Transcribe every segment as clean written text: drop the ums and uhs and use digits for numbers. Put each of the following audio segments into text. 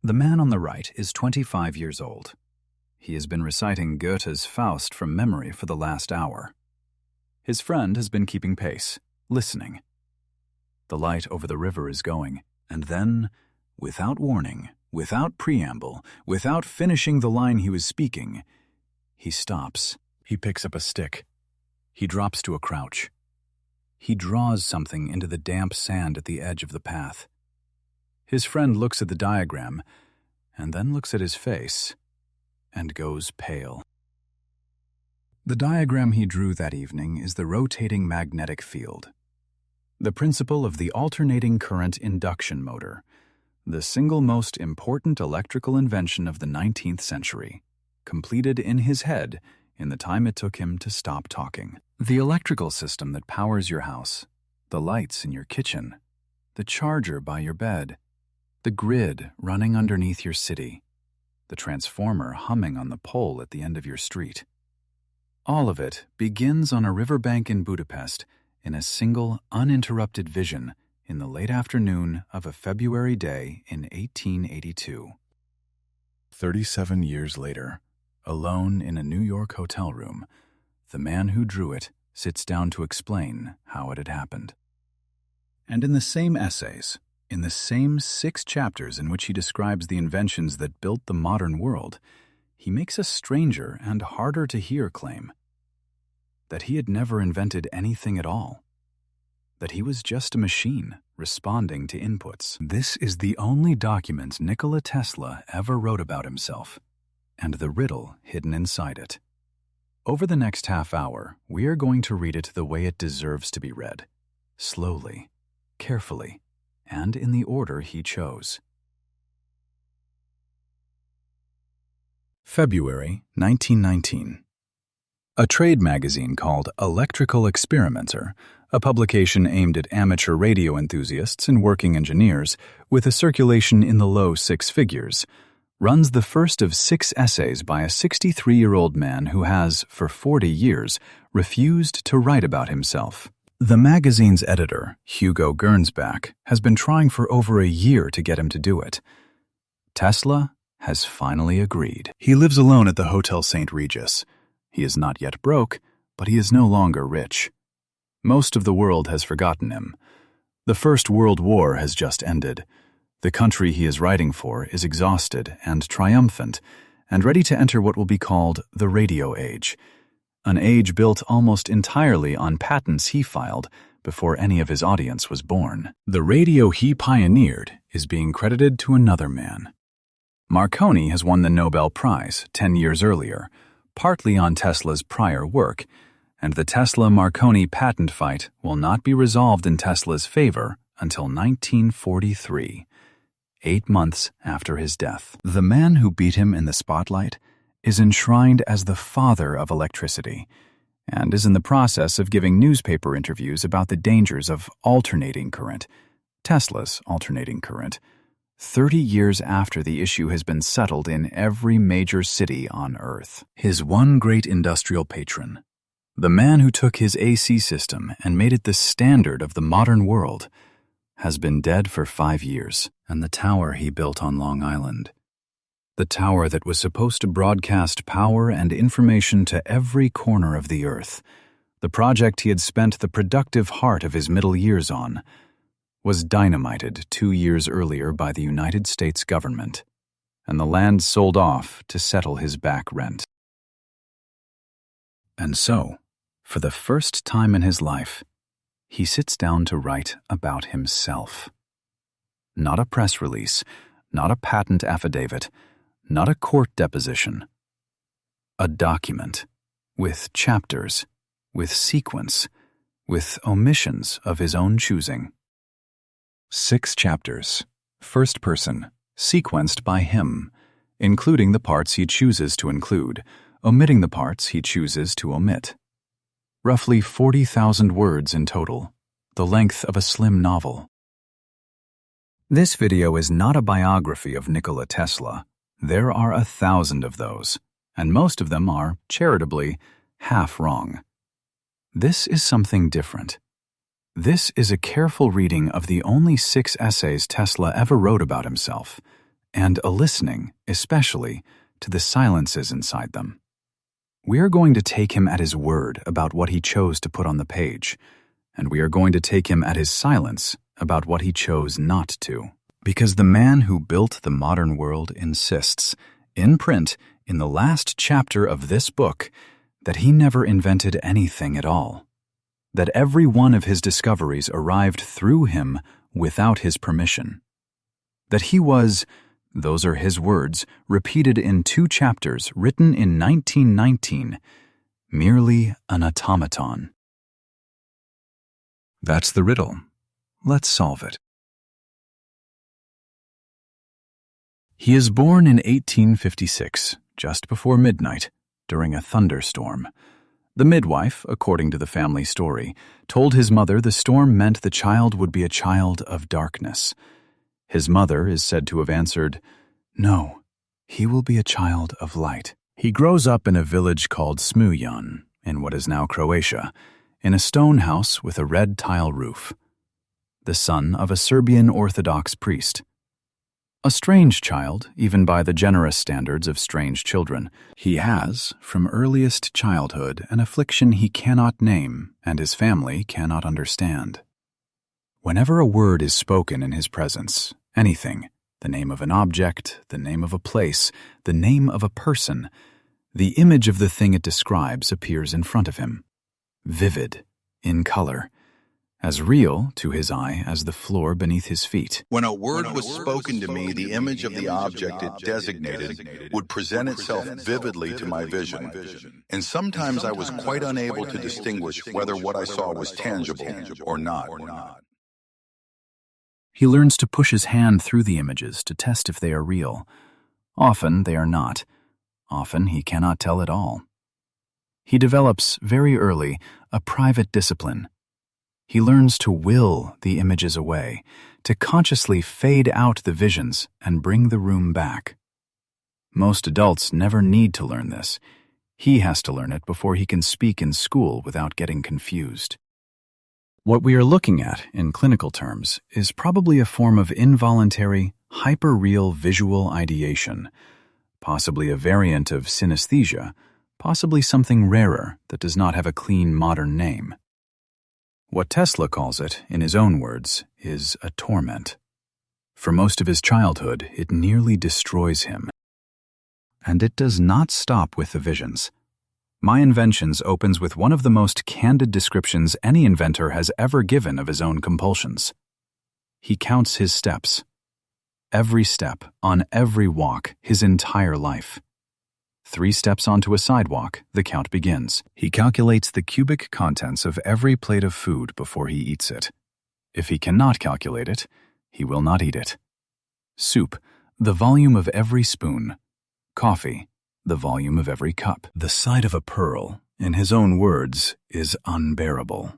The man on the right is 25 years old. He has been reciting Goethe's Faust from memory for the last hour. His friend has been keeping pace, listening. The light over the river is going, and then, without warning, without preamble, without finishing the line he was speaking, he stops. He picks up a stick. He drops to a crouch. He draws something into the damp sand at the edge of the path. His friend looks at the diagram, and then looks at his face, and goes pale. The diagram he drew that evening is the rotating magnetic field, the principle of the alternating current induction motor, the single most important electrical invention of the 19th century, completed in his head in the time it took him to stop talking. The electrical system that powers your house, the lights in your kitchen, the charger by your bed, the grid running underneath your city, the transformer humming on the pole at the end of your street. All of it begins on a riverbank in Budapest in a single, uninterrupted vision in the late afternoon of a February day in 1882. 37 years later, alone in a New York hotel room, the man who drew it sits down to explain how it had happened. And in the same essays, in the same 6 chapters in which he describes the inventions that built the modern world, he makes a stranger and harder-to-hear claim: that he had never invented anything at all, that he was just a machine responding to inputs. This is the only document Nikola Tesla ever wrote about himself, and the riddle hidden inside it. Over the next half hour, we are going to read it the way it deserves to be read, slowly, carefully, and in the order he chose. February 1919. A trade magazine called Electrical Experimenter, a publication aimed at amateur radio enthusiasts and working engineers with a circulation in the low 6 figures, runs the first of 6 essays by a 63-year-old man who has, for 40 years, refused to write about himself. The magazine's editor, Hugo Gernsback, has been trying for over a year to get him to do it. Tesla has finally agreed. He lives alone at the Hotel St. Regis. He is not yet broke, but he is no longer rich. Most of the world has forgotten him. The First World War has just ended. The country he is writing for is exhausted and triumphant, and ready to enter what will be called the radio age, an age built almost entirely on patents he filed before any of his audience was born. The radio he pioneered is being credited to another man. Marconi has won the Nobel Prize 10 years earlier, partly on Tesla's prior work, and the Tesla-Marconi patent fight will not be resolved in Tesla's favor until 1943, 8 months after his death. The man who beat him in the spotlight is enshrined as the father of electricity, and is in the process of giving newspaper interviews about the dangers of alternating current, Tesla's alternating current, 30 years after the issue has been settled in every major city on Earth. His one great industrial patron, the man who took his AC system and made it the standard of the modern world, has been dead for 5 years, and the tower he built on Long Island, the tower that was supposed to broadcast power and information to every corner of the earth, the project he had spent the productive heart of his middle years on, was dynamited 2 years earlier by the United States government, and the land sold off to settle his back rent. And so, for the first time in his life, he sits down to write about himself. Not a press release, not a patent affidavit, not a court deposition. A document, with chapters, with sequence, with omissions of his own choosing. 6 chapters, first person, sequenced by him, including the parts he chooses to include, omitting the parts he chooses to omit. Roughly 40,000 words in total, the length of a slim novel. This video is not a biography of Nikola Tesla. There are 1,000 of those, and most of them are, charitably, half wrong. This is something different. This is a careful reading of the only 6 essays Tesla ever wrote about himself, and a listening, especially, to the silences inside them. We are going to take him at his word about what he chose to put on the page, and we are going to take him at his silence about what he chose not to. Because the man who built the modern world insists, in print, in the last chapter of this book, that he never invented anything at all, that every one of his discoveries arrived through him without his permission, that he was, those are his words, repeated in 2 chapters written in 1919, merely an automaton. That's the riddle. Let's solve it. He is born in 1856, just before midnight, during a thunderstorm. The midwife, according to the family story, told his mother the storm meant the child would be a child of darkness. His mother is said to have answered, "No, he will be a child of light." He grows up in a village called Smujan, in what is now Croatia, in a stone house with a red tile roof. The son of a Serbian Orthodox priest. A strange child, even by the generous standards of strange children, he has, from earliest childhood, an affliction he cannot name and his family cannot understand. Whenever a word is spoken in his presence, anything, the name of an object, the name of a place, the name of a person, the image of the thing it describes appears in front of him, vivid, in color, as real to his eye as the floor beneath his feet. When a word was spoken to me, the image of the object it designated would present itself vividly to my vision, and sometimes I was quite unable to distinguish whether what I saw was tangible or not. He learns to push his hand through the images to test if they are real. Often they are not. Often he cannot tell at all. He develops, very early, a private discipline. He learns to will the images away, to consciously fade out the visions and bring the room back. Most adults never need to learn this. He has to learn it before he can speak in school without getting confused. What we are looking at, in clinical terms, is probably a form of involuntary, hyper-real visual ideation, possibly a variant of synesthesia, possibly something rarer that does not have a clean modern name. What Tesla calls it, in his own words, is a torment. For most of his childhood, it nearly destroys him. And it does not stop with the visions. My Inventions opens with one of the most candid descriptions any inventor has ever given of his own compulsions. He counts his steps. Every step, on every walk, his entire life. 3 steps onto a sidewalk, the count begins. He calculates the cubic contents of every plate of food before he eats it. If he cannot calculate it, he will not eat it. Soup, the volume of every spoon. Coffee, the volume of every cup. The sight of a pearl, in his own words, is unbearable.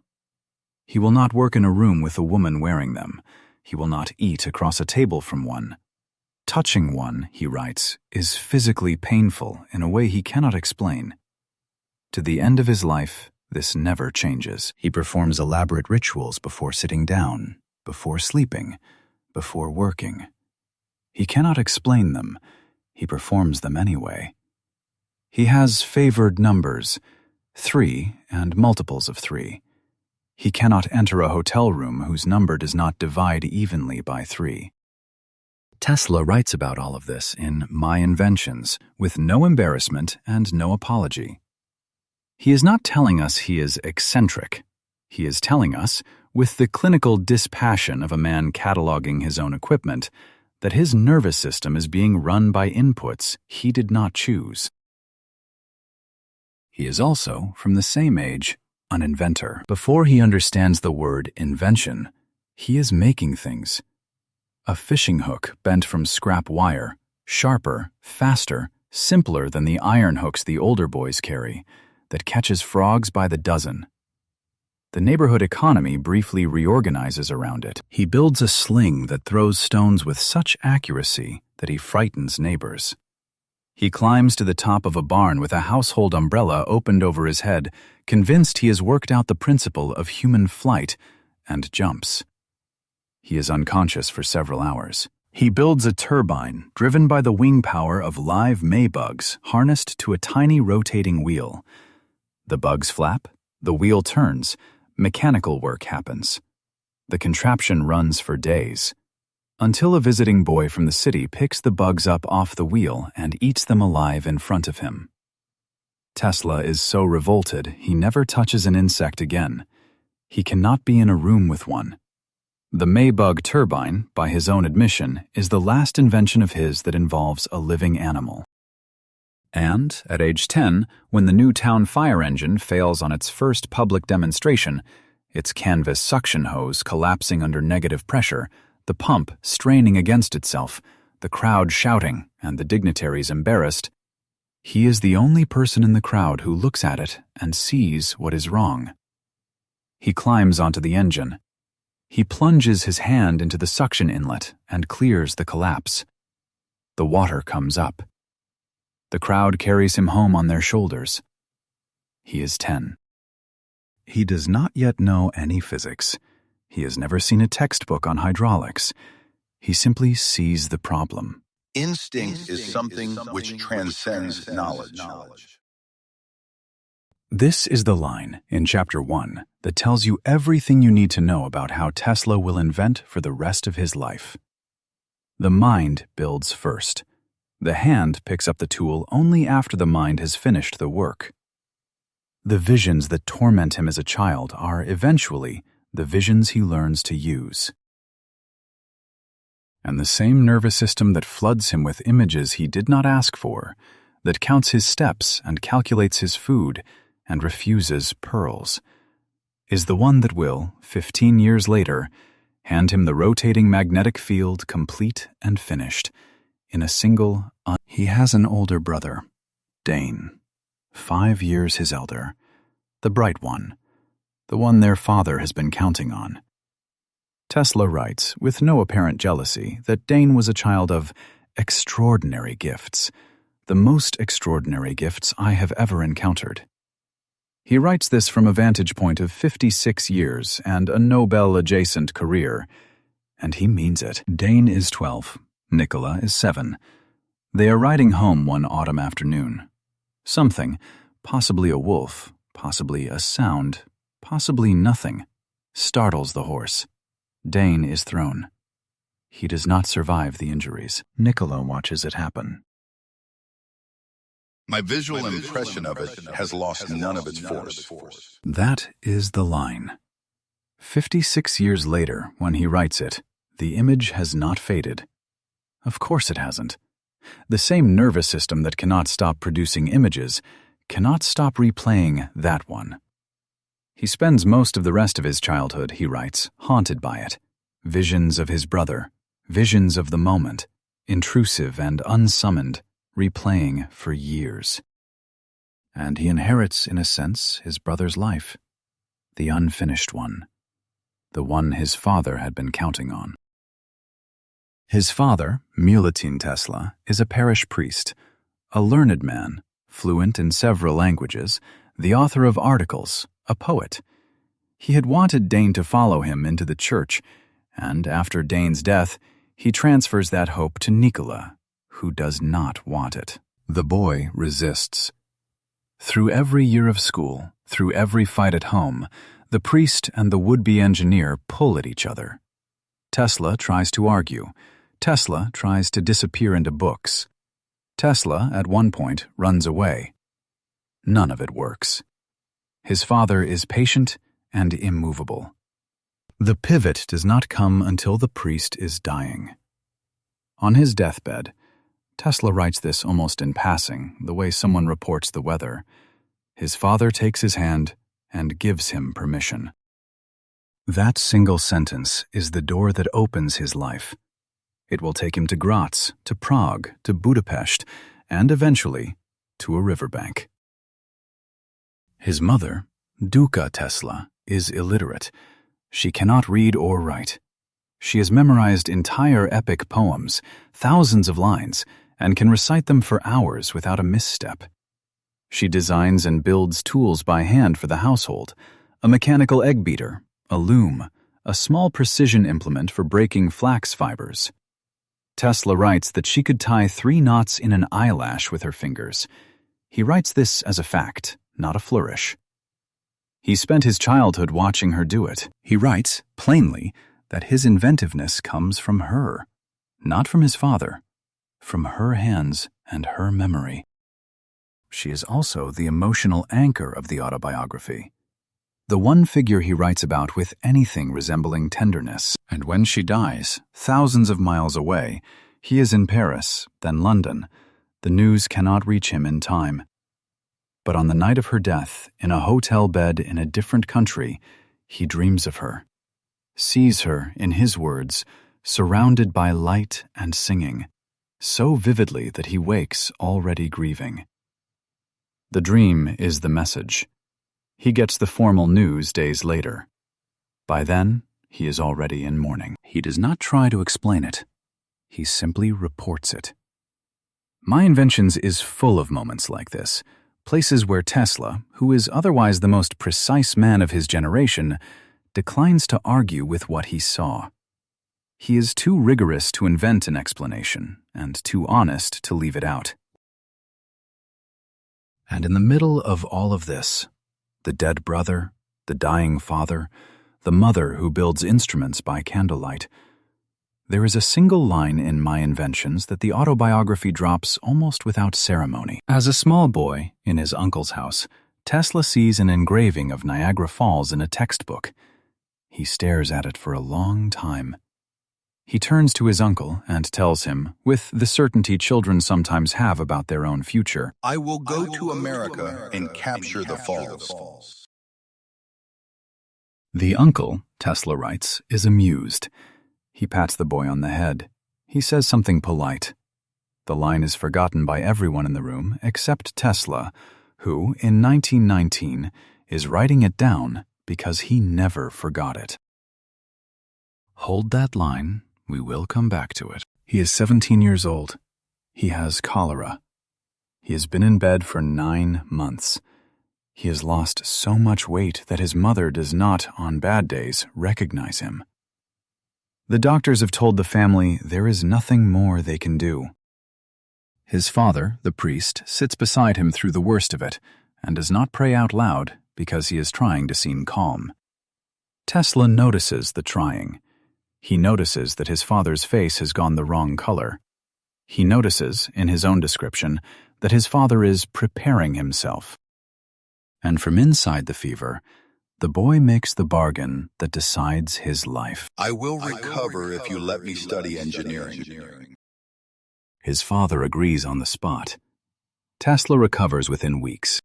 He will not work in a room with a woman wearing them. He will not eat across a table from one. Touching one, he writes, is physically painful in a way he cannot explain. To the end of his life, this never changes. He performs elaborate rituals before sitting down, before sleeping, before working. He cannot explain them. He performs them anyway. He has favored numbers, 3 and multiples of 3. He cannot enter a hotel room whose number does not divide evenly by 3. Tesla writes about all of this in My Inventions, with no embarrassment and no apology. He is not telling us he is eccentric. He is telling us, with the clinical dispassion of a man cataloging his own equipment, that his nervous system is being run by inputs he did not choose. He is also, from the same age, an inventor. Before he understands the word invention, he is making things. A fishing hook bent from scrap wire, sharper, faster, simpler than the iron hooks the older boys carry, that catches frogs by the dozen. The neighborhood economy briefly reorganizes around it. He builds a sling that throws stones with such accuracy that he frightens neighbors. He climbs to the top of a barn with a household umbrella opened over his head, convinced he has worked out the principle of human flight, and jumps. He is unconscious for several hours, He builds a turbine driven by the wing power of live maybugs harnessed to a tiny rotating wheel. The bugs flap, the wheel turns, mechanical work happens. The contraption runs for days, until a visiting boy from the city picks the bugs up off the wheel and eats them alive in front of him. Tesla is so revolted he never touches an insect again. He cannot be in a room with one. The Maybug turbine, by his own admission, is the last invention of his that involves a living animal. And, at age 10, when the new town fire engine fails on its first public demonstration, its canvas suction hose collapsing under negative pressure, the pump straining against itself, the crowd shouting, and the dignitaries embarrassed, he is the only person in the crowd who looks at it and sees what is wrong. He climbs onto the engine. He plunges his hand into the suction inlet and clears the collapse. The water comes up. The crowd carries him home on their shoulders. He is 10. He does not yet know any physics. He has never seen a textbook on hydraulics. He simply sees the problem. Instinct is something which transcends knowledge. This is the line in Chapter 1 that tells you everything you need to know about how Tesla will invent for the rest of his life. The mind builds first. The hand picks up the tool only after the mind has finished the work. The visions that torment him as a child are eventually the visions he learns to use. And the same nervous system that floods him with images he did not ask for, that counts his steps and calculates his food and refuses pearls, is the one that will, 15 years later, hand him the rotating magnetic field complete and finished, in a single. He has an older brother, Dane, 5 years his elder, the bright one, the one their father has been counting on. Tesla writes, with no apparent jealousy, that Dane was a child of extraordinary gifts, the most extraordinary gifts I have ever encountered. He writes this from a vantage point of 56 years and a Nobel-adjacent career, and he means it. Dane is 12. Nikola is 7. They are riding home one autumn afternoon. Something, possibly a wolf, possibly a sound, possibly nothing, startles the horse. Dane is thrown. He does not survive the injuries. Nikola watches it happen. My visual impression of it has lost none of its force. That is the line. 56 years later, when he writes it, the image has not faded. Of course it hasn't. The same nervous system that cannot stop producing images cannot stop replaying that one. He spends most of the rest of his childhood, he writes, haunted by it. Visions of his brother, visions of the moment, intrusive and unsummoned, replaying for years. And he inherits, in a sense, his brother's life, the unfinished one, the one his father had been counting on. His father, Milutin Tesla, is a parish priest, a learned man, fluent in several languages, the author of articles, a poet. He had wanted Dane to follow him into the church, and after Dane's death, he transfers that hope to Nikola, who does not want it. The boy resists. Through every year of school, through every fight at home, the priest and the would-be engineer pull at each other. Tesla tries to argue. Tesla tries to disappear into books. Tesla, at one point, runs away. None of it works. His father is patient and immovable. The pivot does not come until the priest is dying. On his deathbed, Tesla writes this almost in passing, the way someone reports the weather. His father takes his hand and gives him permission. That single sentence is the door that opens his life. It will take him to Graz, to Prague, to Budapest, and eventually to a riverbank. His mother, Duka Tesla, is illiterate. She cannot read or write. She has memorized entire epic poems, thousands of lines, and can recite them for hours without a misstep. She designs and builds tools by hand for the household, a mechanical egg beater, a loom, a small precision implement for breaking flax fibers. Tesla writes that she could tie 3 knots in an eyelash with her fingers. He writes this as a fact, not a flourish. He spent his childhood watching her do it. He writes, plainly, that his inventiveness comes from her, not from his father, from her hands and her memory. She is also the emotional anchor of the autobiography, the one figure he writes about with anything resembling tenderness. And when she dies, thousands of miles away, he is in Paris, then London. The news cannot reach him in time. But on the night of her death, in a hotel bed in a different country, he dreams of her, sees her, in his words, surrounded by light and singing, so vividly that he wakes already grieving. The dream is the message. He gets the formal news days later. By then, he is already in mourning. He does not try to explain it. He simply reports it. My Inventions is full of moments like this, places where Tesla, who is otherwise the most precise man of his generation, declines to argue with what he saw. He is too rigorous to invent an explanation, and too honest to leave it out. And in the middle of all of this, the dead brother, the dying father, the mother who builds instruments by candlelight, there is a single line in My Inventions that the autobiography drops almost without ceremony. As a small boy, in his uncle's house, Tesla sees an engraving of Niagara Falls in a textbook. He stares at it for a long time. He turns to his uncle and tells him, with the certainty children sometimes have about their own future, I will go to America and capture the falls. The uncle, Tesla writes, is amused. He pats the boy on the head. He says something polite. The line is forgotten by everyone in the room except Tesla, who, in 1919, is writing it down because he never forgot it. Hold that line. We will come back to it. He is 17 years old. He has cholera. He has been in bed for 9 months. He has lost so much weight that his mother does not, on bad days, recognize him. The doctors have told the family there is nothing more they can do. His father, the priest, sits beside him through the worst of it and does not pray out loud because he is trying to seem calm. Tesla notices the trying. He notices that his father's face has gone the wrong color. He notices, in his own description, that his father is preparing himself. And from inside the fever, the boy makes the bargain that decides his life. I will recover if you let me study engineering. His father agrees on the spot. Tesla recovers within weeks.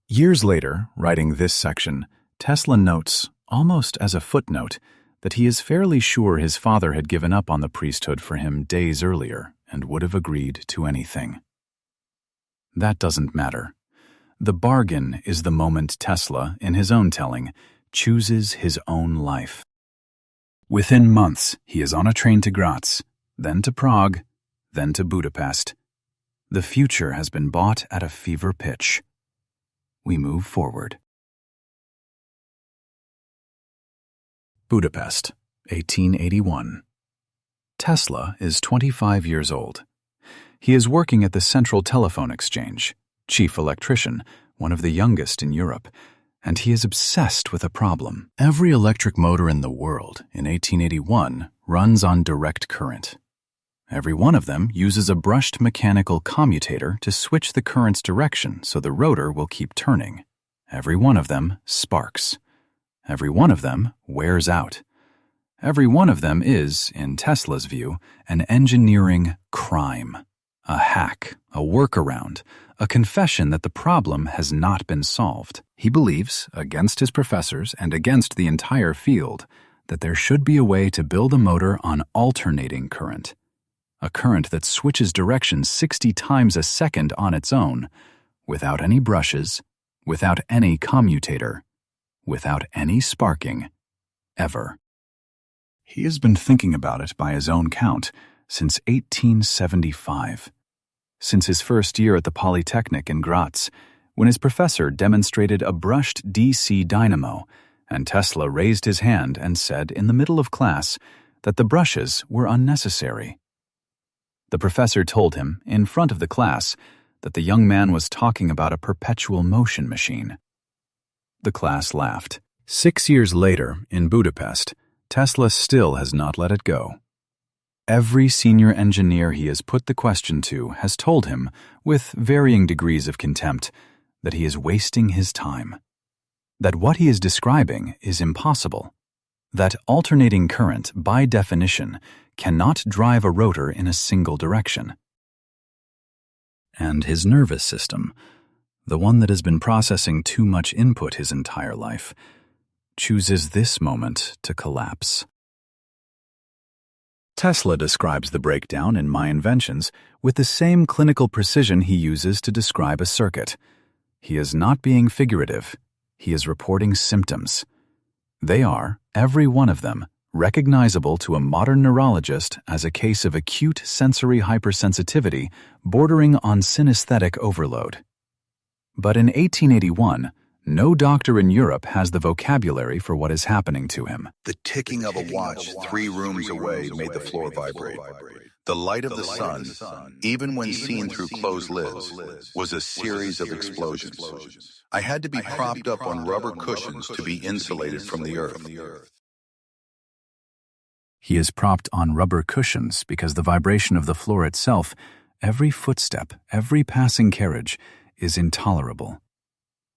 Years later, writing this section, Tesla notes, almost as a footnote, that he is fairly sure his father had given up on the priesthood for him days earlier and would have agreed to anything. That doesn't matter. The bargain is the moment Tesla, in his own telling, chooses his own life. Within months, he is on a train to Graz, then to Prague, then to Budapest. The future has been bought at a fever pitch. We move forward. Budapest, 1881. Tesla is 25 years old. He is working at the Central Telephone Exchange, chief electrician, one of the youngest in Europe, and he is obsessed with a problem. Every electric motor in the world in 1881 runs on direct current. Every one of them uses a brushed mechanical commutator to switch the current's direction so the rotor will keep turning. Every one of them sparks. Every one of them wears out. Every one of them is, in Tesla's view, an engineering crime, a hack, a workaround, a confession that the problem has not been solved. He believes, against his professors and against the entire field, that there should be a way to build a motor on alternating current, a current that switches direction 60 times a second on its own, without any brushes, without any commutator, without any sparking, ever. He has been thinking about it by his own count since 1875, since his first year at the Polytechnic in Graz, when his professor demonstrated a brushed DC dynamo, and Tesla raised his hand and said in the middle of class that the brushes were unnecessary. The professor told him, in front of the class, that the young man was talking about a perpetual motion machine. The class laughed. 6 years later, in Budapest, Tesla still has not let it go. Every senior engineer he has put the question to has told him, with varying degrees of contempt, that he is wasting his time. That what he is describing is impossible. That alternating current, by definition, cannot drive a rotor in a single direction. And his nervous system, the one that has been processing too much input his entire life, chooses this moment to collapse. Tesla describes the breakdown in My Inventions with the same clinical precision he uses to describe a circuit. He is not being figurative. He is reporting symptoms. They are, every one of them, recognizable to a modern neurologist as a case of acute sensory hypersensitivity bordering on synesthetic overload. But in 1881, no doctor in Europe has the vocabulary for what is happening to him. The ticking of a watch 3 rooms away made the floor vibrate. The light of the sun, even when seen through closed lids, was a series of explosions. I had to be propped up on rubber cushions to be insulated from the earth. He is propped on rubber cushions because the vibration of the floor itself, every footstep, every passing carriage, is intolerable.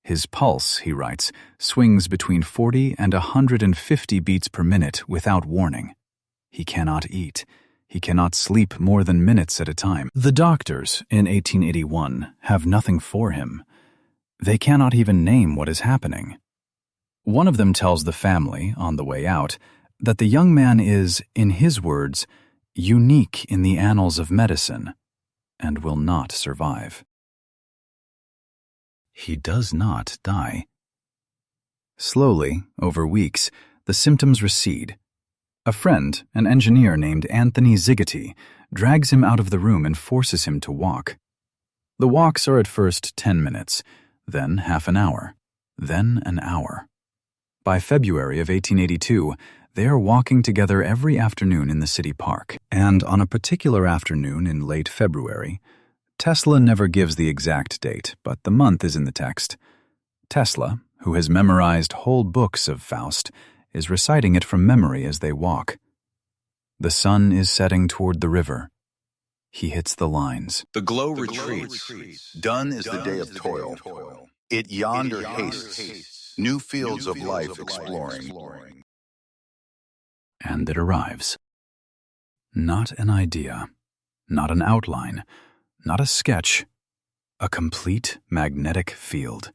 His pulse, he writes, swings between 40 and 150 beats per minute without warning. He cannot eat. He cannot sleep more than minutes at a time. The doctors, in 1881, have nothing for him. They cannot even name what is happening. One of them tells the family, on the way out, that the young man is, in his words, unique in the annals of medicine, and will not survive. He does not die. Slowly, over weeks, the symptoms recede. A friend, an engineer named Anthony Zigotti, drags him out of the room and forces him to walk. The walks are at first 10 minutes, then half an hour, then an hour. By February of 1882, they are walking together every afternoon in the city park, and on a particular afternoon in late February, Tesla never gives the exact date, but the month is in the text. Tesla, who has memorized whole books of Faust, is reciting it from memory as they walk. The sun is setting toward the river. He hits the lines. The glow retreats. Done is the day of toil. It yonder hastes. New fields of life exploring. And it arrives. Not an idea, not an outline, not a sketch, a complete magnetic field.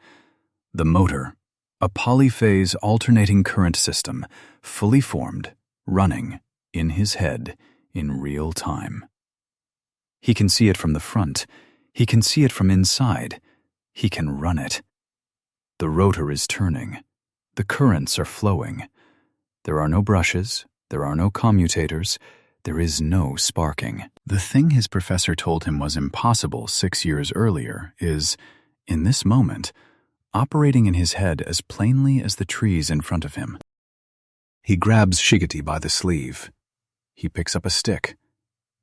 The motor, a polyphase alternating current system, fully formed, running, in his head, in real time. He can see it from the front. He can see it from inside. He can run it. The rotor is turning. The currents are flowing. There are no brushes. There are no commutators. There is no sparking. The thing his professor told him was impossible 6 years earlier is, in this moment, operating in his head as plainly as the trees in front of him. He grabs Zigotti by the sleeve. He picks up a stick.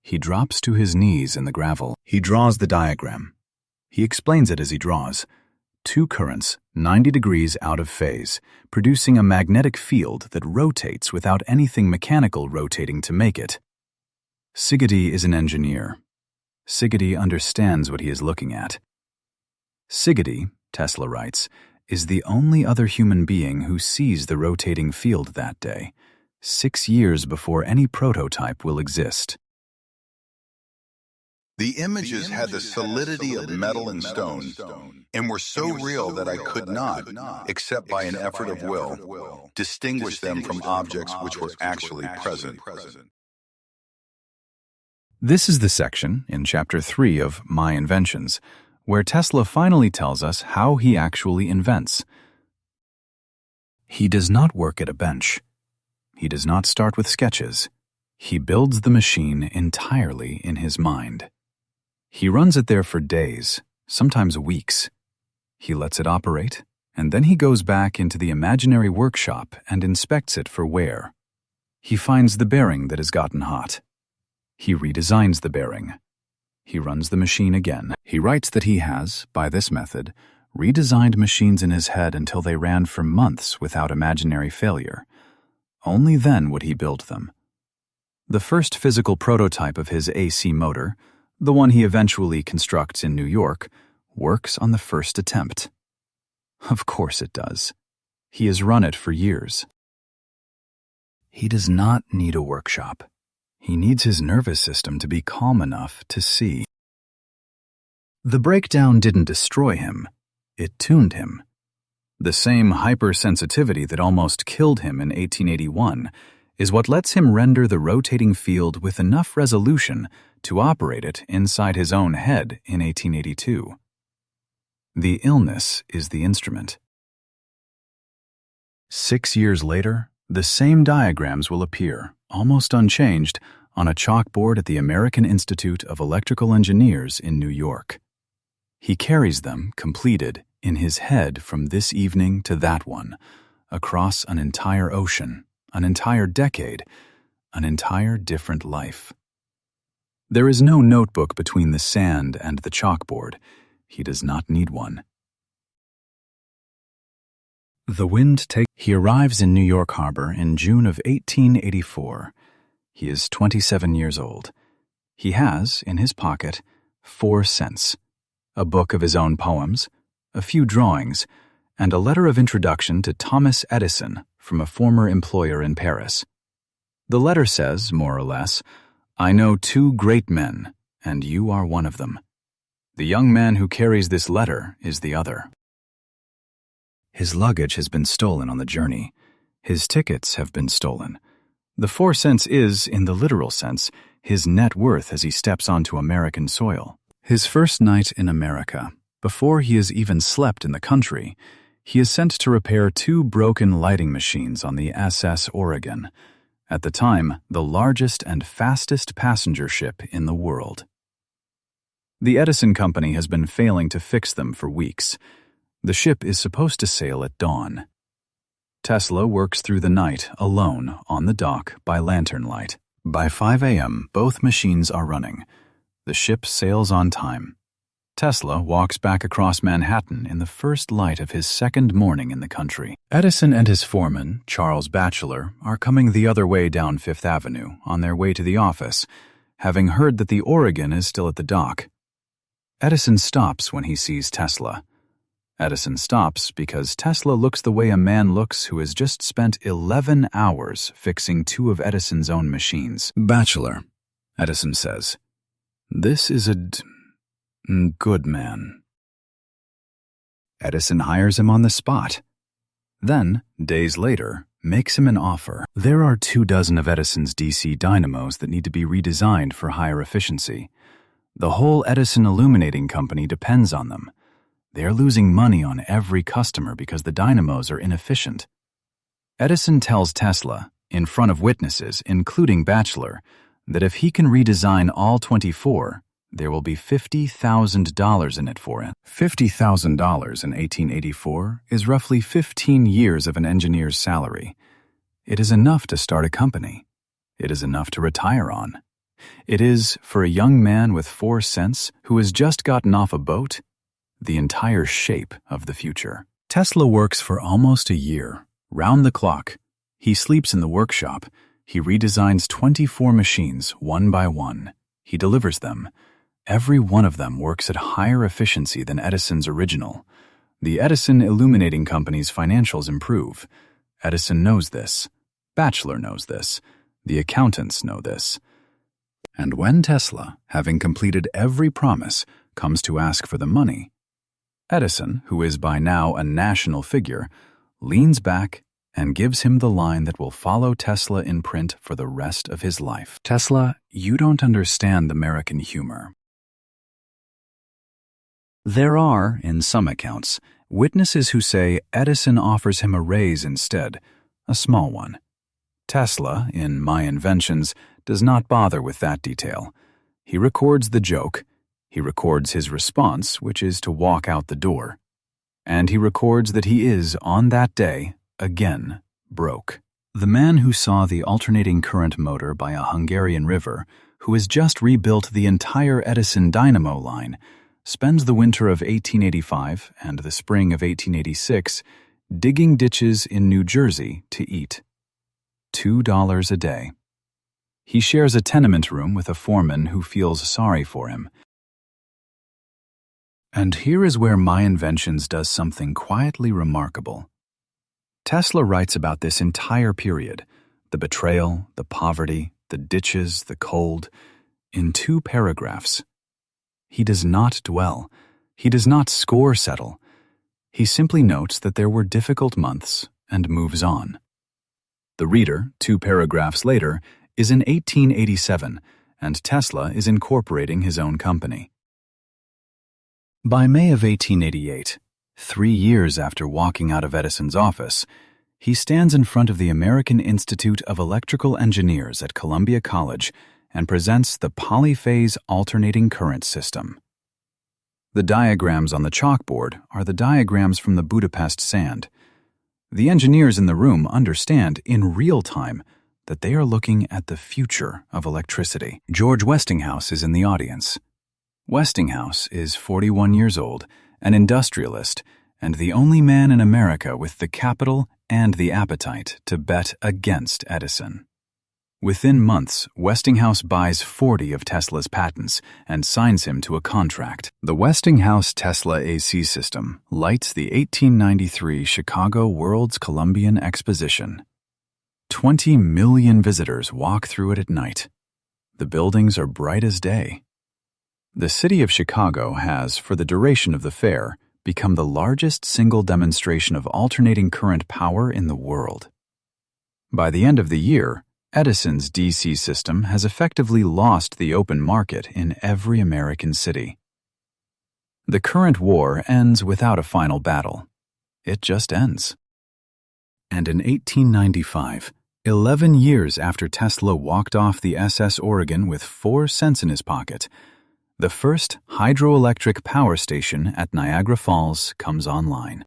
He drops to his knees in the gravel. He draws the diagram. He explains it as he draws. 2 currents, 90 degrees out of phase, producing a magnetic field that rotates without anything mechanical rotating to make it. Zigotti is an engineer. Zigotti understands what he is looking at. Zigotti, Tesla writes, is the only other human being who sees the rotating field that day, 6 years before any prototype will exist. The images had the solidity of metal and stone, and were so real that I could not, except by an effort of will, distinguish them from objects which were actually present. This is the section, in Chapter 3 of My Inventions, where Tesla finally tells us how he actually invents. He does not work at a bench. He does not start with sketches. He builds the machine entirely in his mind. He runs it there for days, sometimes weeks. He lets it operate, and then he goes back into the imaginary workshop and inspects it for wear. He finds the bearing that has gotten hot. He redesigns the bearing. He runs the machine again. He writes that he has, by this method, redesigned machines in his head until they ran for months without imaginary failure. Only then would he build them. The first physical prototype of his AC motor, the one he eventually constructs in New York, works on the first attempt. Of course it does. He has run it for years. He does not need a workshop. He needs his nervous system to be calm enough to see. The breakdown didn't destroy him. It tuned him. The same hypersensitivity that almost killed him in 1881 is what lets him render the rotating field with enough resolution to operate it inside his own head in 1882. The illness is the instrument. 6 years later, the same diagrams will appear, almost unchanged, on a chalkboard at the American Institute of Electrical Engineers in New York. He carries them, completed, in his head from this evening to that one, across an entire ocean, an entire decade, an entire different life. There is no notebook between the sand and the chalkboard. He does not need one. The wind takes. He arrives in New York Harbor in June of 1884. He is 27 years old. He has, in his pocket, 4 cents, a book of his own poems, a few drawings, and a letter of introduction to Thomas Edison from a former employer in Paris. The letter says, more or less, "I know 2 great men, and you are one of them. The young man who carries this letter is the other." His luggage has been stolen on the journey. His tickets have been stolen. The 4 cents is, in the literal sense, his net worth as he steps onto American soil. His first night in America, before he has even slept in the country, he is sent to repair 2 broken lighting machines on the SS Oregon, at the time the largest and fastest passenger ship in the world. The Edison Company has been failing to fix them for weeks. The ship is supposed to sail at dawn. Tesla works through the night, alone, on the dock, by lantern light. By 5 a.m., both machines are running. The ship sails on time. Tesla walks back across Manhattan in the first light of his second morning in the country. Edison and his foreman, Charles Batchelor, are coming the other way down Fifth Avenue, on their way to the office, having heard that the Oregon is still at the dock. Edison stops when he sees Tesla. Edison stops because Tesla looks the way a man looks who has just spent 11 hours fixing 2 of Edison's own machines. "Batchelor," Edison says, "this is a good man." Edison hires him on the spot. Then, days later, makes him an offer. There are 24 of Edison's DC dynamos that need to be redesigned for higher efficiency. The whole Edison Illuminating Company depends on them. They are losing money on every customer because the dynamos are inefficient. Edison tells Tesla, in front of witnesses, including Batchelor, that if he can redesign all 24, there will be $50,000 in it for him. $50,000 in 1884 is roughly 15 years of an engineer's salary. It is enough to start a company. It is enough to retire on. It is, for a young man with 4 cents who has just gotten off a boat, the entire shape of the future. Tesla works for almost a year, round the clock. He sleeps in the workshop. He redesigns 24 machines, one by one. He delivers them. Every one of them works at higher efficiency than Edison's original. The Edison Illuminating Company's financials improve. Edison knows this. Batchelor knows this. The accountants know this. And when Tesla, having completed every promise, comes to ask for the money, Edison, who is by now a national figure, leans back and gives him the line that will follow Tesla in print for the rest of his life. "Tesla, you don't understand American humor." There are, in some accounts, witnesses who say Edison offers him a raise instead, a small one. Tesla, in My Inventions, does not bother with that detail. He records the joke. He records his response, which is to walk out the door. And he records that he is, on that day, again, broke. The man who saw the alternating current motor by a Hungarian river, who has just rebuilt the entire Edison dynamo line, spends the winter of 1885 and the spring of 1886 digging ditches in New Jersey to eat. $2 a day. He shares a tenement room with a foreman who feels sorry for him. And here is where My Inventions does something quietly remarkable. Tesla writes about this entire period, the betrayal, the poverty, the ditches, the cold, in 2 paragraphs. He does not dwell. He does not score settle. He simply notes that there were difficult months and moves on. The reader, 2 paragraphs later, is in 1887, and Tesla is incorporating his own company. By May of 1888, 3 years after walking out of Edison's office, he stands in front of the American Institute of Electrical Engineers at Columbia College and presents the polyphase alternating current system. The diagrams on the chalkboard are the diagrams from the Budapest sand. The engineers in the room understand in real time that they are looking at the future of electricity. George Westinghouse is in the audience. Westinghouse is 41 years old, an industrialist, and the only man in America with the capital and the appetite to bet against Edison. Within months, Westinghouse buys 40 of Tesla's patents and signs him to a contract. The Westinghouse-Tesla AC system lights the 1893 Chicago World's Columbian Exposition. 20 million visitors walk through it at night. The buildings are bright as day. The city of Chicago has, for the duration of the fair, become the largest single demonstration of alternating current power in the world. By the end of the year, Edison's DC system has effectively lost the open market in every American city. The current war ends without a final battle. It just ends. And in 1895, 11 years after Tesla walked off the SS Oregon with 4 cents in his pocket, the first hydroelectric power station at Niagara Falls comes online.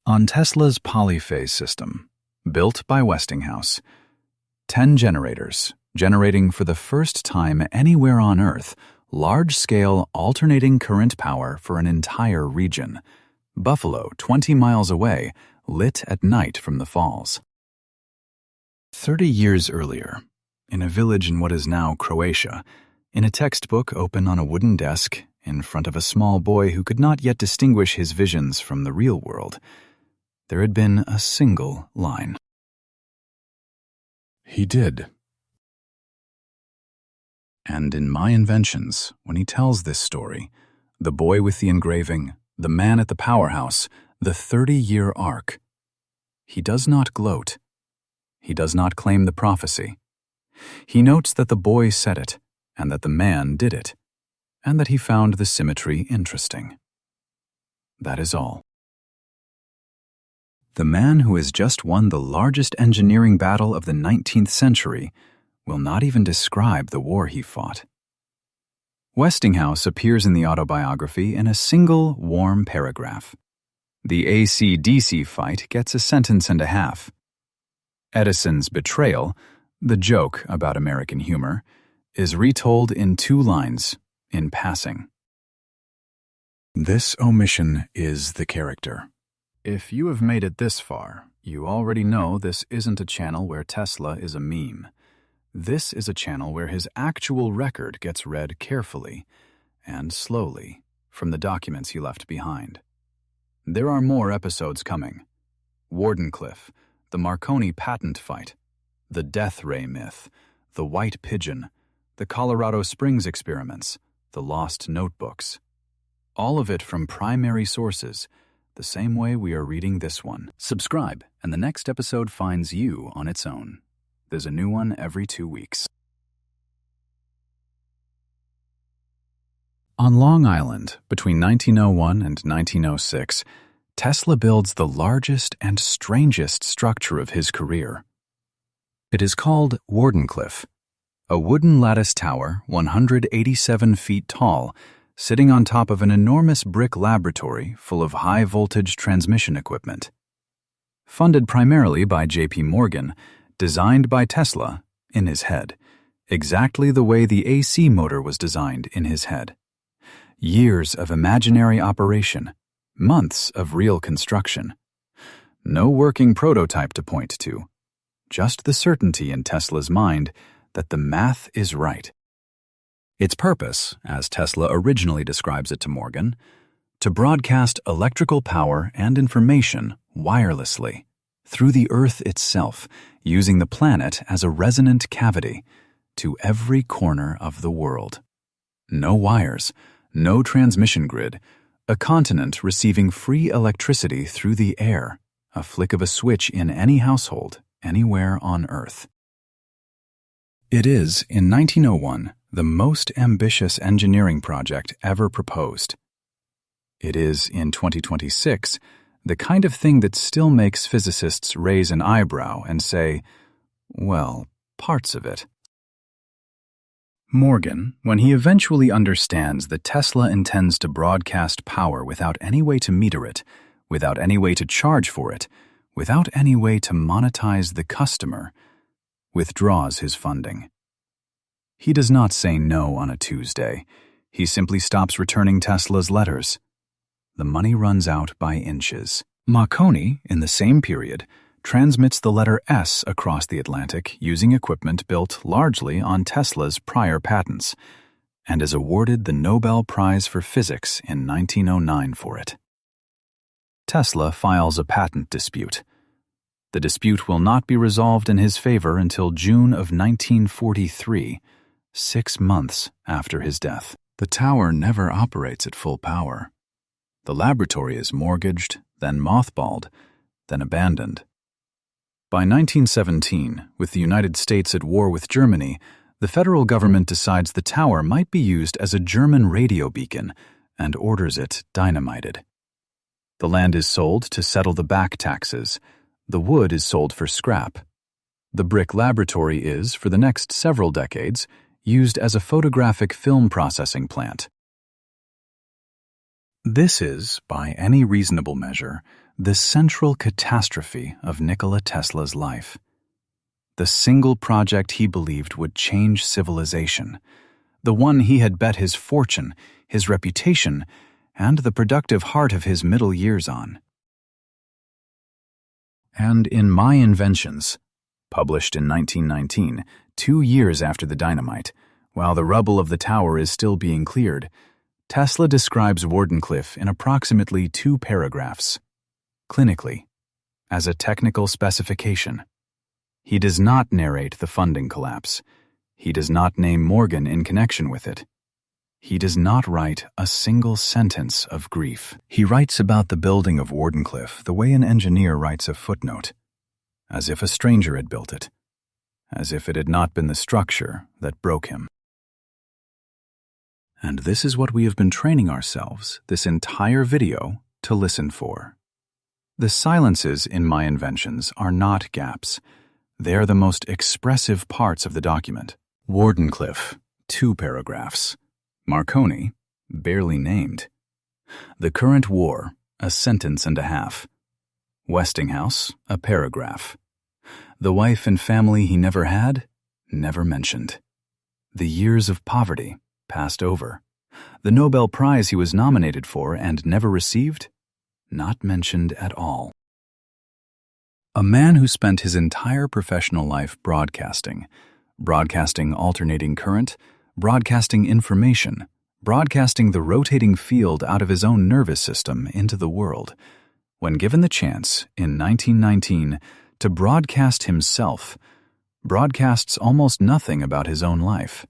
On Tesla's polyphase system, built by Westinghouse, 10 generators, generating for the first time anywhere on Earth large-scale alternating current power for an entire region. Buffalo, 20 miles away, lit at night from the falls. 30 years earlier, in a village in what is now Croatia, in a textbook open on a wooden desk in front of a small boy who could not yet distinguish his visions from the real world, there had been a single line. He did. And in My Inventions, when he tells this story, the boy with the engraving, the man at the powerhouse, the 30-year arc, he does not gloat. He does not claim the prophecy. He notes that the boy said it, and that the man did it, and that he found the symmetry interesting. That is all. The man who has just won the largest engineering battle of the 19th century will not even describe the war he fought. Westinghouse appears in the autobiography in a single warm paragraph. The AC-DC fight gets a sentence and a half. Edison's betrayal, the joke about American humor, is retold in 2 lines, in passing. This omission is the character. If you have made it this far, you already know this isn't a channel where Tesla is a meme. This is a channel where his actual record gets read carefully and slowly from the documents he left behind. There are more episodes coming. Wardenclyffe, the Marconi patent fight, the death ray myth, the white pigeon, the Colorado Springs experiments, the lost notebooks. All of it from primary sources, the same way we are reading this one. Subscribe, and the next episode finds you on its own. There's a new one every 2 weeks. On Long Island, between 1901 and 1906, Tesla builds the largest and strangest structure of his career. It is called Wardenclyffe, a wooden lattice tower 187 feet tall, sitting on top of an enormous brick laboratory full of high-voltage transmission equipment. funded primarily by J.P. Morgan, designed by Tesla in his head, exactly the way the AC motor was designed in his head. Years of imaginary operation, months of real construction. No working prototype to point to, just the certainty in Tesla's mind that the math is right. Its purpose, as Tesla originally describes it to Morgan, to broadcast electrical power and information wirelessly through the Earth itself, using the planet as a resonant cavity to every corner of the world. No wires, no transmission grid, a continent receiving free electricity through the air, a flick of a switch in any household, anywhere on Earth. It is, in 1901, the most ambitious engineering project ever proposed. It is, in 2026, the kind of thing that still makes physicists raise an eyebrow and say, well, parts of it. Morgan, when he eventually understands that Tesla intends to broadcast power without any way to meter it, without any way to charge for it, without any way to monetize the customer, withdraws his funding. He does not say no on a Tuesday. He simply stops returning Tesla's letters. The money runs out by inches. Marconi, in the same period, transmits the letter S across the Atlantic using equipment built largely on Tesla's prior patents, and is awarded the Nobel Prize for Physics in 1909 for it. Tesla files a patent dispute. The dispute will not be resolved in his favor until June of 1943, 6 months after his death. The tower never operates at full power. The laboratory is mortgaged, then mothballed, then abandoned. By 1917, with the United States at war with Germany, the federal government decides the tower might be used as a German radio beacon and orders it dynamited. The land is sold to settle the back taxes. The wood is sold for scrap. The brick laboratory is, for the next several decades, used as a photographic film processing plant. This is, by any reasonable measure, the central catastrophe of Nikola Tesla's life. The single project he believed would change civilization, the one he had bet his fortune, his reputation, and the productive heart of his middle years on. And in My Inventions, published in 1919, 2 years after the dynamite, while the rubble of the tower is still being cleared, Tesla describes Wardenclyffe in approximately 2 paragraphs. Clinically, as a technical specification. He does not narrate the funding collapse. He does not name Morgan in connection with it. He does not write a single sentence of grief. He writes about the building of Wardenclyffe the way an engineer writes a footnote, as if a stranger had built it, as if it had not been the structure that broke him. And this is what we have been training ourselves this entire video to listen for. The silences in My Inventions are not gaps. They are the most expressive parts of the document. Wardenclyffe, 2 paragraphs. Marconi, barely named. The current war, a sentence and a half. Westinghouse, a paragraph. The wife and family he never had, never mentioned. The years of poverty, passed over. The Nobel Prize he was nominated for and never received, not mentioned at all. A man who spent his entire professional life broadcasting alternating current, broadcasting information, broadcasting the rotating field out of his own nervous system into the world, when given the chance, in 1919, to broadcast himself, broadcasts almost nothing about his own life.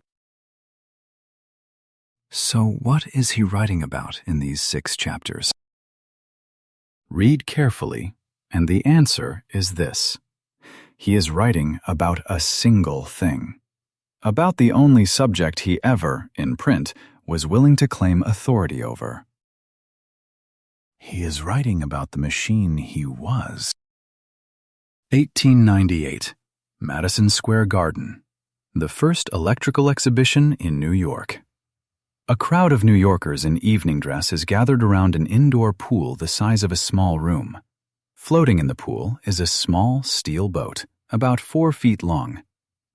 So what is he writing about in these 6 chapters? Read carefully, and the answer is this. He is writing about a single thing, about the only subject he ever, in print, was willing to claim authority over. He is writing about the machine he was. 1898, Madison Square Garden, the first electrical exhibition in New York. A crowd of New Yorkers in evening dress is gathered around an indoor pool the size of a small room. Floating in the pool is a small steel boat, about 4 feet long.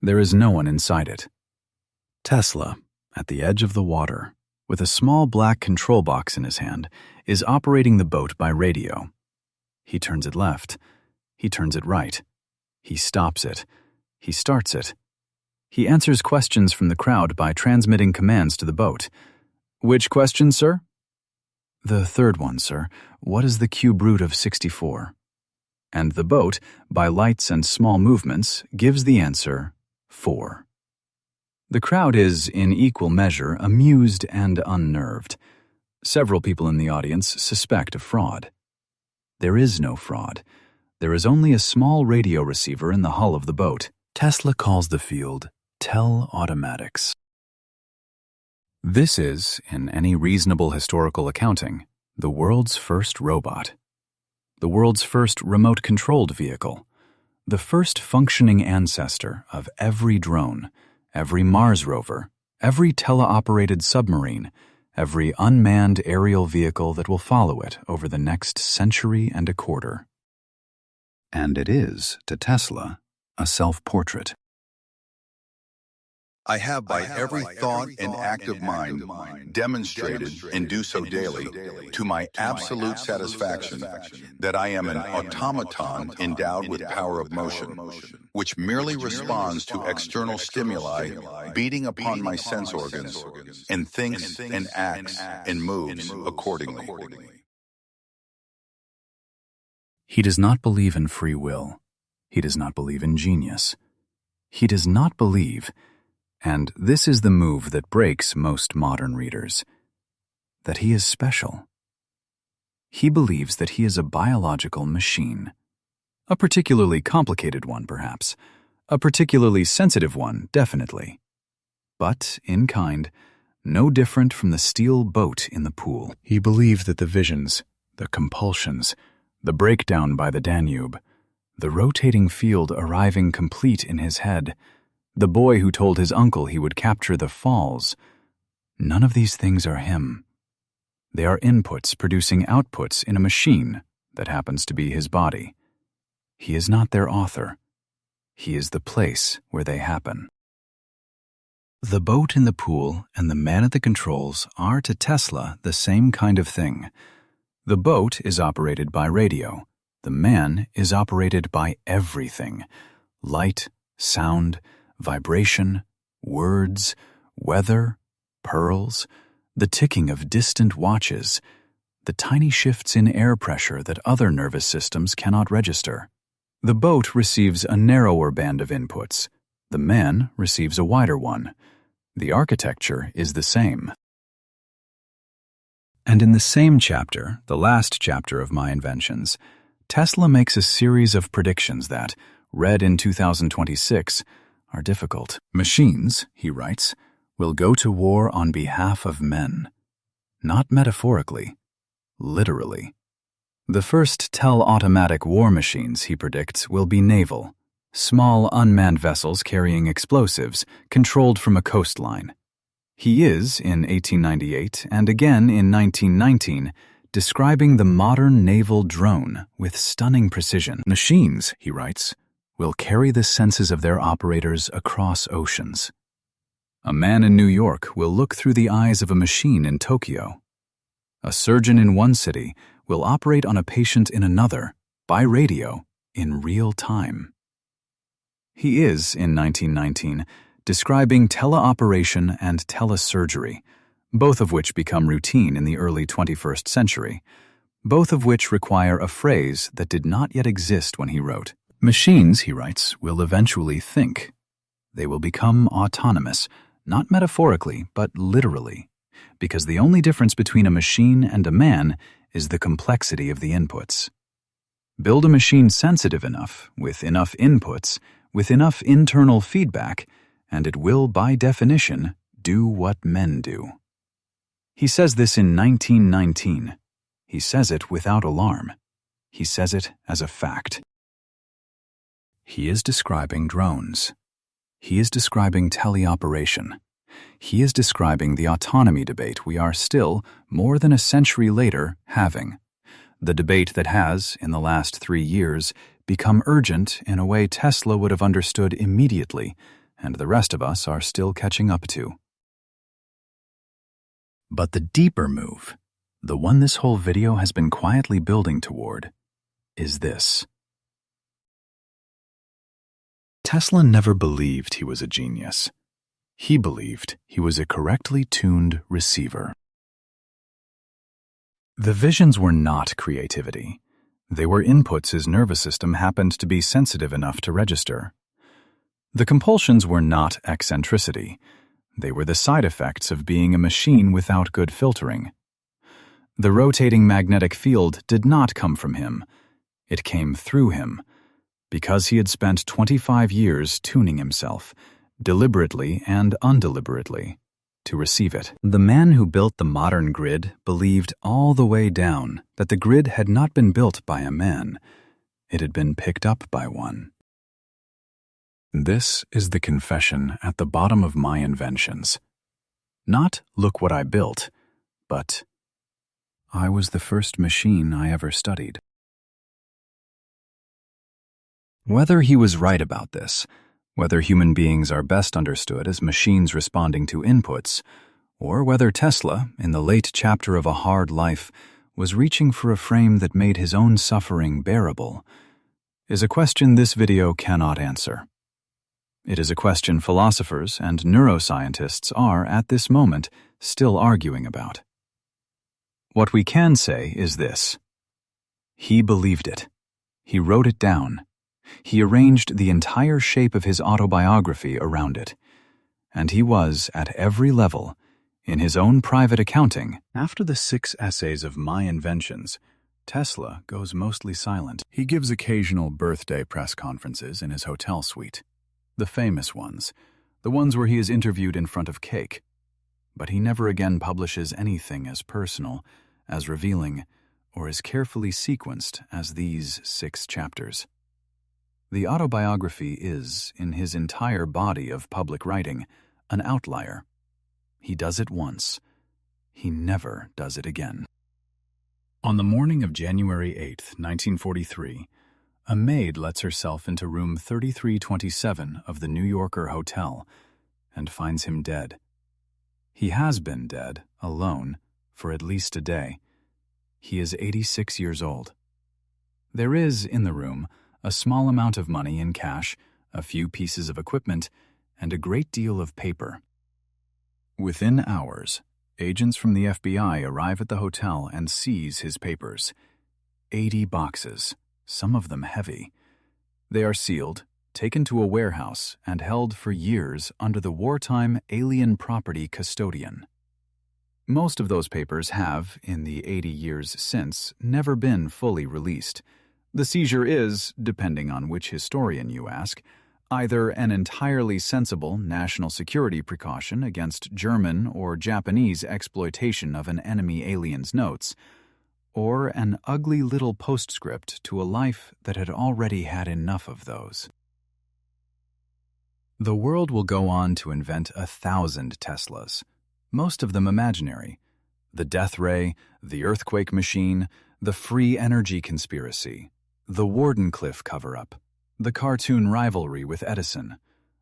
There is no one inside it. Tesla, at the edge of the water, with a small black control box in his hand, is operating the boat by radio. He turns it left. He turns it right. He stops it. He starts it. He answers questions from the crowd by transmitting commands to the boat. Which question, sir? The third one, sir. What is the cube root of 64? And the boat, by lights and small movements, gives the answer 4. The crowd is, in equal measure, amused and unnerved. Several people in the audience suspect a fraud. There is no fraud. There is only a small radio receiver in the hull of the boat. Tesla calls the field tell-automatics. This is, in any reasonable historical accounting, the world's first robot. The world's first remote-controlled vehicle. The first functioning ancestor of every drone, every Mars rover, every teleoperated submarine, every unmanned aerial vehicle that will follow it over the next century and a quarter. And it is, to Tesla, a self-portrait. I have by every thought and act of mind demonstrated, and do so daily, to my absolute satisfaction, that I am an automaton endowed with power of motion, which merely responds to external stimuli beating upon my sense organs, and thinks and acts and moves accordingly. He does not believe in free will. He does not believe in genius. He does not believe, and this is the move that breaks most modern readers, that he is special. He believes that he is a biological machine. A particularly complicated one, perhaps. A particularly sensitive one, definitely. But, in kind, no different from the steel boat in the pool. He believed that the visions, the compulsions, the breakdown by the Danube, the rotating field arriving complete in his head, the boy who told his uncle he would capture the falls, none of these things are him. They are inputs producing outputs in a machine that happens to be his body. He is not their author. He is the place where they happen. The boat in the pool and the man at the controls are to Tesla the same kind of thing. The boat is operated by radio. The man is operated by everything: light, sound, vibration, words, weather, pearls, the ticking of distant watches, the tiny shifts in air pressure that other nervous systems cannot register. The boat receives a narrower band of inputs. The man receives a wider one. The architecture is the same. And in the same chapter, the last chapter of my Inventions, Tesla makes a series of predictions that, read in 2026, are difficult. Machines, he writes, will go to war on behalf of men. Not metaphorically, literally. The first tell-automatic war machines, he predicts, will be naval. Small unmanned vessels carrying explosives, controlled from a coastline. He is, in 1898 and again in 1919, describing the modern naval drone with stunning precision. Machines, he writes, will carry the senses of their operators across oceans. A man in New York will look through the eyes of a machine in Tokyo. A surgeon in one city will operate on a patient in another, by radio, in real time. He is, in 1919, describing teleoperation and telesurgery, both of which become routine in the early 21st century, both of which require a phrase that did not yet exist when he wrote. Machines, he writes, will eventually think. They will become autonomous, not metaphorically, but literally, because the only difference between a machine and a man is the complexity of the inputs. Build a machine sensitive enough, with enough inputs, with enough internal feedback, and it will, by definition, do what men do. He says this in 1919. He says it without alarm. He says it as a fact. He is describing drones. He is describing teleoperation. He is describing the autonomy debate we are still, more than a century later, having. the debate that has, in the last 3 years, become urgent in a way Tesla would have understood immediately, and the rest of us are still catching up to. But the deeper move, the one this whole video has been quietly building toward, is this. Tesla never believed he was a genius. He believed he was a correctly tuned receiver. The visions were not creativity. They were inputs his nervous system happened to be sensitive enough to register. The compulsions were not eccentricity. They were the side effects of being a machine without good filtering. The rotating magnetic field did not come from him. It came through him, because he had spent 25 years tuning himself, deliberately and undeliberately, to receive it. The man who built the modern grid believed all the way down that the grid had not been built by a man. It had been picked up by one. This is the confession at the bottom of my inventions. Not, look what I built, but I was the first machine I ever studied. Whether he was right about this, whether human beings are best understood as machines responding to inputs, or whether Tesla, in the late chapter of a hard life, was reaching for a frame that made his own suffering bearable, is a question this video cannot answer. It is a question philosophers and neuroscientists are, at this moment, still arguing about. What we can say is this. He believed it. He wrote it down. He arranged the entire shape of his autobiography around it. And he was, at every level, in his own private accounting. After the 6 essays of My Inventions, Tesla goes mostly silent. He gives occasional birthday press conferences in his hotel suite. The famous ones, the ones where he is interviewed in front of cake. But he never again publishes anything as personal, as revealing, or as carefully sequenced as these 6 chapters. The autobiography is, in his entire body of public writing, an outlier. He does it once. He never does it again. On the morning of January 8, 1943, a maid lets herself into room 3327 of the New Yorker Hotel and finds him dead. He has been dead, alone, for at least a day. He is 86 years old. There is, in the room, a small amount of money in cash, a few pieces of equipment, and a great deal of paper. Within hours, agents from the FBI arrive at the hotel and seize his papers. 80 boxes, some of them heavy. They are sealed, taken to a warehouse, and held for years under the wartime alien property custodian. Most of those papers have, in the 80 years since, never been fully released. The seizure is, depending on which historian you ask, either an entirely sensible national security precaution against German or Japanese exploitation of an enemy alien's notes, or an ugly little postscript to a life that had already had enough of those. The world will go on to invent 1,000 Teslas, most of them imaginary. The death ray, the earthquake machine, the free energy conspiracy, the Wardenclyffe cover-up, the cartoon rivalry with Edison,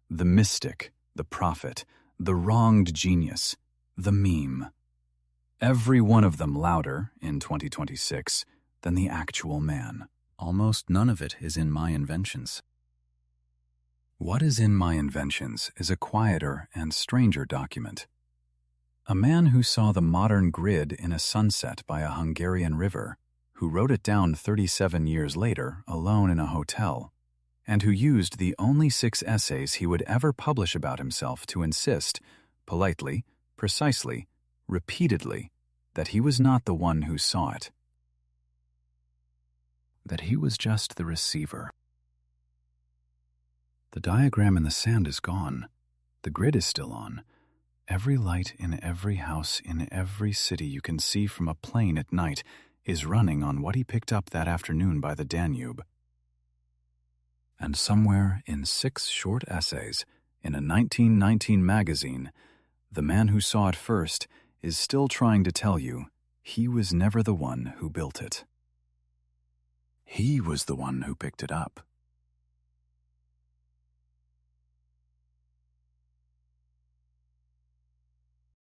the mystic, the prophet, the wronged genius, the meme. Every one of them louder, in 2026, than the actual man. Almost none of it is in My Inventions. What is in My Inventions is a quieter and stranger document. A man who saw the modern grid in a sunset by a Hungarian river, who wrote it down 37 years later, alone in a hotel, and who used the only 6 essays he would ever publish about himself to insist, politely, precisely, repeatedly, that he was not the one who saw it. That he was just the receiver. The diagram in the sand is gone. The grid is still on. Every light in every house in every city you can see from a plane at night is running on what he picked up that afternoon by the Danube. And somewhere in 6 short essays in a 1919 magazine, the man who saw it first is still trying to tell you he was never the one who built it. He was the one who picked it up.